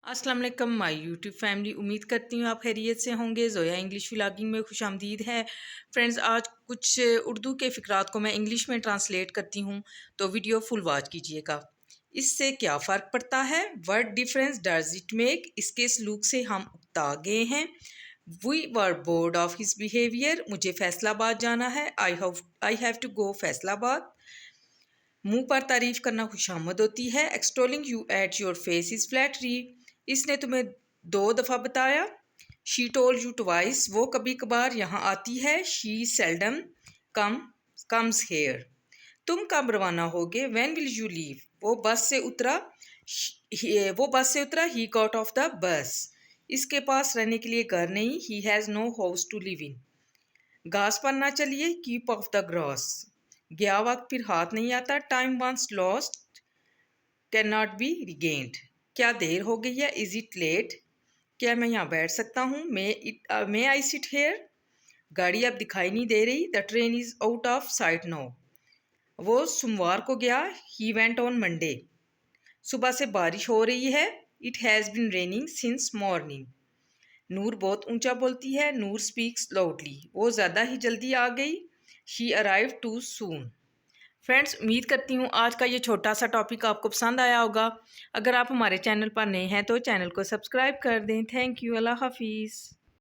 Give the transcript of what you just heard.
अस्सलाम वालेकुम my YouTube family. उम्मीद करती हूँ आप खैरियत से होंगे। ज़ोया इंग्लिश व्लॉगिंग में खुशामदीद है। फ्रेंड्स, आज कुछ उर्दू के फ़िक्रात को मैं इंग्लिश में ट्रांसलेट करती हूँ, तो वीडियो फुल वॉच कीजिएगा। इससे क्या फ़र्क पड़ता है? What difference does it make? इसके सलूक से हम उकता गए हैं। We were bored of his behaviour. मुझे फैसलाबाद जाना है। I have to go Faisalabad. मुंह पर तारीफ करना खुशामद होती है। Extolling you at your face is flattery. इसने तुम्हें 2 दफ़ा बताया। She told you twice. वो कभी कभार यहाँ आती है। She seldom comes here. तुम कब रवाना होगे? When will you leave? वो बस से उतरा। He got off the bus. इसके पास रहने के लिए घर नहीं। He has no house to live in. घास पर ना चलिए। Keep off the grass. गया वक्त फिर हाथ नहीं आता। Time once lost can not be regained. क्या देर हो गई है? Is it late? क्या मैं यहाँ बैठ सकता हूँ? May I sit here? गाड़ी अब दिखाई नहीं दे रही। The train is out of sight now. वो सोमवार को गया। He went on Monday. सुबह से बारिश हो रही है। It has been raining since morning. Noor बहुत ऊंचा बोलती है। Noor speaks loudly. वो ज़्यादा ही जल्दी आ गई। She arrive too soon. Friends, उम्मीद करती हूँ आज का ये छोटा सा टॉपिक आपको पसंद आया होगा। अगर आप हमारे चैनल पर नए हैं तो चैनल को सब्सक्राइब कर दें। Thank you. अल्लाह हाफिज़।